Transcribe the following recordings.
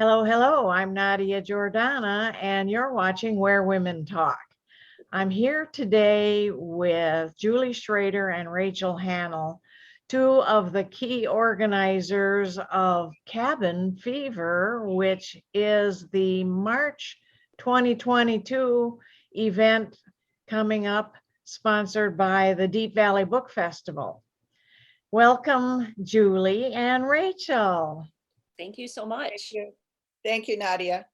Hello, hello. I'm Nadia Giordana, and you're watching Where Women Talk. I'm here today with Julie Schrader and Rachel Hannell, two of the key organizers of Cabin Fever, which is the March 2022 event coming up, sponsored by the Deep Valley Book Festival. Welcome, Julie and Rachel. Thank you so much. Thank you, Nadia.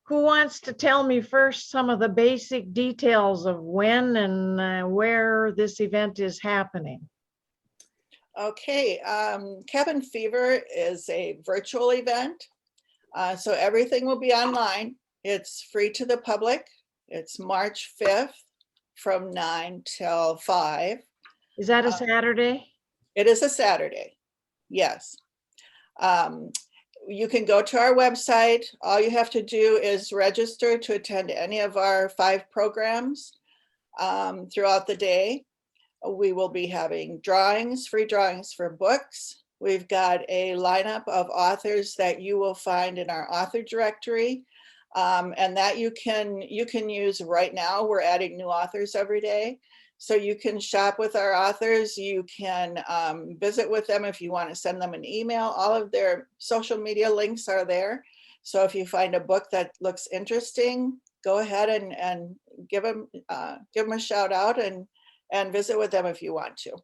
Who wants to tell me first some of the basic details of when and where this event is happening? Okay, Cabin Fever is a virtual event, so everything will be online. It's free to the public. It's March 5th from 9 till 5. Is that a Saturday? It is a Saturday, yes. You can go to our website. All you have to do is register to attend any of our 5 programs throughout the day. We will be having drawings, free drawings for books. We've got a lineup of authors that you will find in our author directory, and that you can use right now. We're adding new authors every day. So you can shop with our authors. You can visit with them if you want to send them an email. All of their social media links are there. So if you find a book that looks interesting, go ahead and give them a shout out and visit with them if you want to.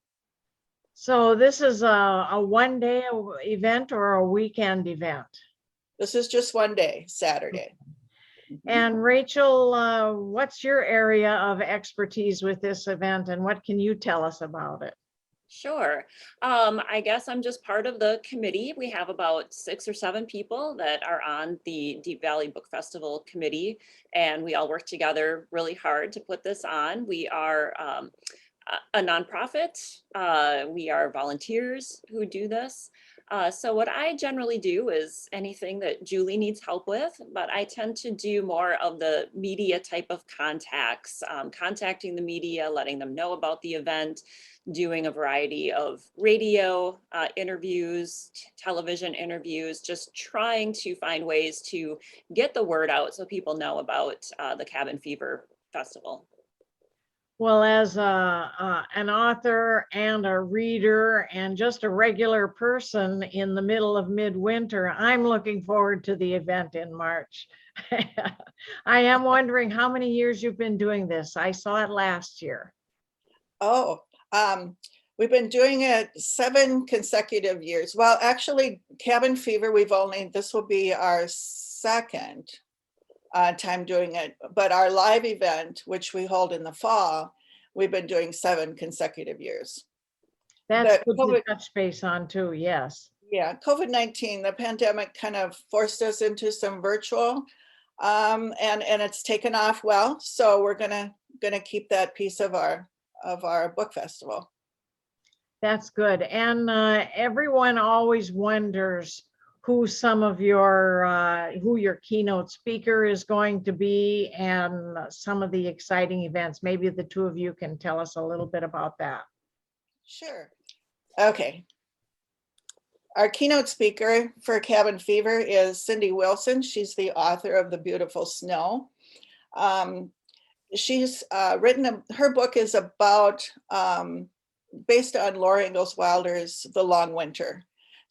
So this is a one-day event or a weekend event? This is just one day, Saturday. And Rachel, what's your area of expertise with this event and what can you tell us about it? Sure. I guess I'm just part of the committee. We have about 6 or 7 people that are on the Deep Valley Book Festival committee, and we all work together really hard to put this on. We are a nonprofit. We are volunteers who do this. So what I generally do is anything that Julie needs help with, but I tend to do more of the media type of contacts, contacting the media, letting them know about the event, doing a variety of radio interviews, television interviews, just trying to find ways to get the word out so people know about the Cabin Fever Festival. Well, as an author and a reader and just a regular person in the middle of midwinter, I'm looking forward to the event in March. I am wondering how many years you've been doing this. I saw it last year. Oh, we've been doing it 7 consecutive years. Well, actually, Cabin Fever, this will be our second time doing it, but our live event, which we hold in the fall, we've been doing 7 consecutive years. That's good to touch base on too, yes. Yeah, COVID-19, the pandemic kind of forced us into some virtual, and it's taken off well. So we're gonna keep that piece of our book festival. That's good. And everyone always wonders who your keynote speaker is going to be and some of the exciting events. Maybe the two of you can tell us a little bit about that. Sure. Okay. Our keynote speaker for Cabin Fever is Cindy Wilson. She's the author of The Beautiful Snow. She's written, her book is about, based on Laura Ingalls Wilder's The Long Winter.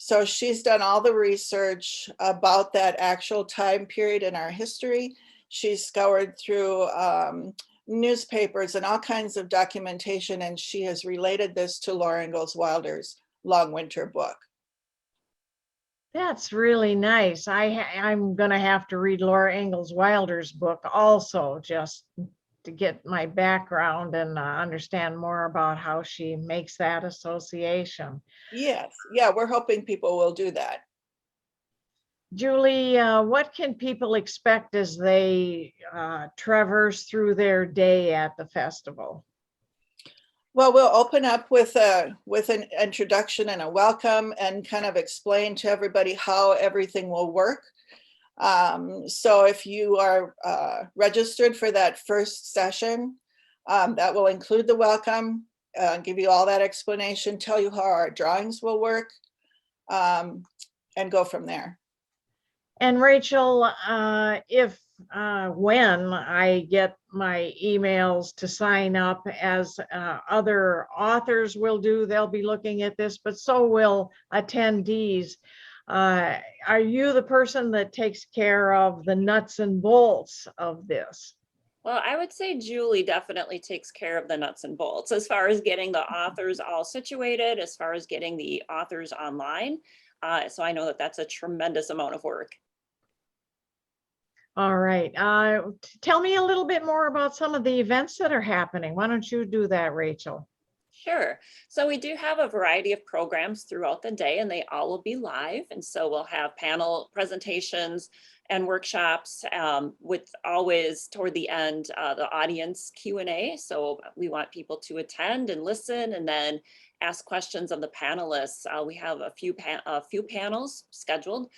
So she's done all the research about that actual time period in our history. She's scoured through newspapers and all kinds of documentation, and she has related this to Laura Ingalls Wilder's Long Winter book. That's really nice. I'm going to have to read Laura Ingalls Wilder's book also, just to get my background and understand more about how she makes that association. Yes, yeah, we're hoping people will do that. Julie, what can people expect as they traverse through their day at the festival? Well, we'll open up with an introduction and a welcome and kind of explain to everybody how everything will work. So if you are registered for that first session, that will include the welcome, give you all that explanation, tell you how our drawings will work, and go from there. And Rachel, when I get my emails to sign up, as other authors will do, they'll be looking at this, but so will attendees. Are you the person that takes care of the nuts and bolts of this? Well, I would say Julie definitely takes care of the nuts and bolts as far as getting the authors all situated, as far as getting the authors online. So I know that that's a tremendous amount of work. All right. Tell me a little bit more about some of the events that are happening. Why don't you do that, Rachel? Sure. So we do have a variety of programs throughout the day, and they all will be live. And so we'll have panel presentations and workshops, with always toward the end, the audience Q&A. So we want people to attend and listen and then ask questions of the panelists. We have a few panels scheduled.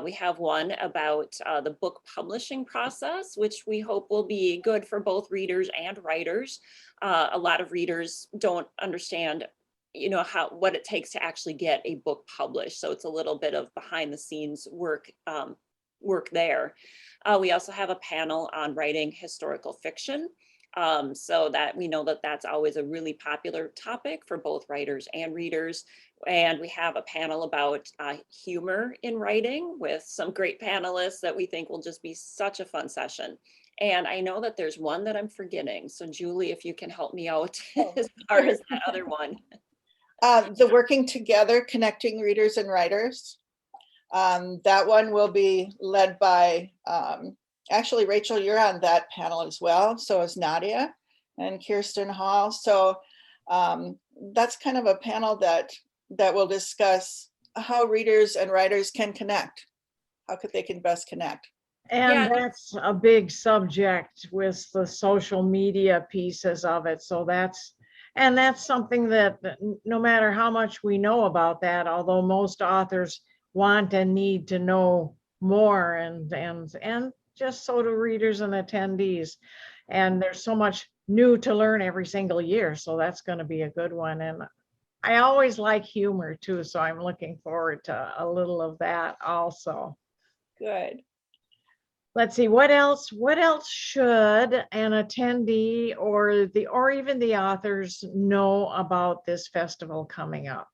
We have one about the book publishing process, which we hope will be good for both readers and writers. A lot of readers don't understand, what it takes to actually get a book published. So it's a little bit of behind the scenes work there. We also have a panel on writing historical fiction. So that we know that that's always a really popular topic for both writers and readers. And we have a panel about humor in writing with some great panelists that we think will just be such a fun session. And I know that there's one that I'm forgetting. So Julie, if you can help me out as far as that other one. The Working Together, Connecting Readers and Writers. That one will be led by, actually, Rachel, you're on that panel as well. So is Nadia and Kirsten Hall. So that's kind of a panel that will discuss how readers and writers can connect. How they can best connect. And Yeah. that's a big subject with the social media pieces of it. So that's something that no matter how much we know about that, although most authors want and need to know more, and just so do readers and attendees. And there's so much new to learn every single year. So that's going to be a good one. And I always like humor too. So I'm looking forward to a little of that also. Good. Let's see, what else should an attendee or even the authors know about this festival coming up?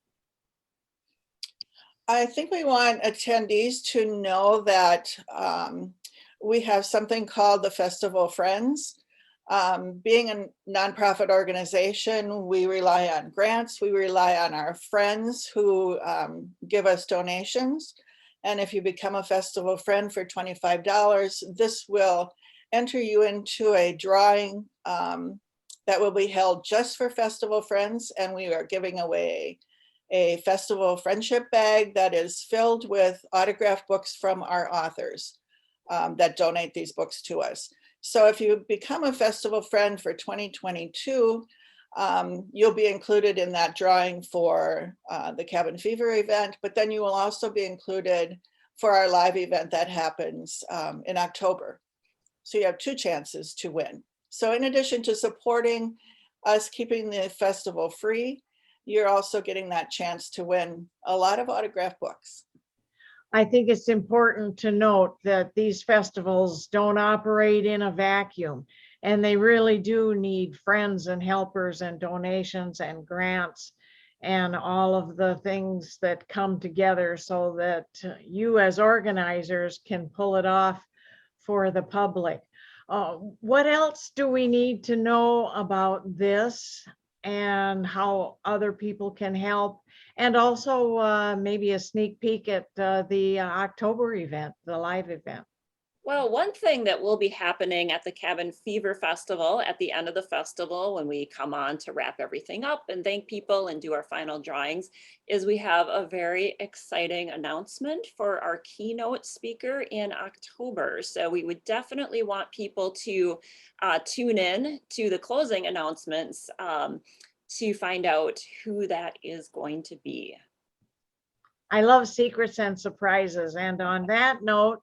I think we want attendees to know that we have something called the Festival Friends. Being a nonprofit organization, we rely on grants, we rely on our friends who give us donations. And if you become a festival friend for $25, this will enter you into a drawing that will be held just for festival friends. And we are giving away a festival friendship bag that is filled with autographed books from our authors that donate these books to us. So if you become a festival friend for 2022, you'll be included in that drawing for the Cabin Fever event, but then you will also be included for our live event that happens in October. So you have two chances to win. So in addition to supporting us keeping the festival free, you're also getting that chance to win a lot of autographed books. I think it's important to note that these festivals don't operate in a vacuum, and they really do need friends and helpers and donations and grants and all of the things that come together so that you as organizers can pull it off for the public. What else do we need to know about this and how other people can help? And also maybe a sneak peek at the October event, the live event. Well, one thing that will be happening at the Cabin Fever Festival at the end of the festival, when we come on to wrap everything up and thank people and do our final drawings, is we have a very exciting announcement for our keynote speaker in October. So we would definitely want people to tune in to the closing announcements to find out who that is going to be. I love secrets and surprises. And on that note,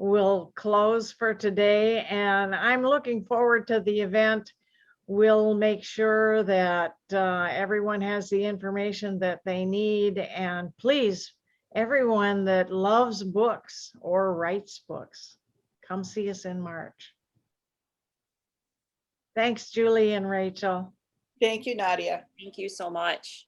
we'll close for today, and I'm looking forward to the event. We'll make sure that everyone has the information that they need, and please everyone that loves books or writes books, come see us in March. Thanks, Julie and Rachel. Thank you, Nadia. Thank you so much.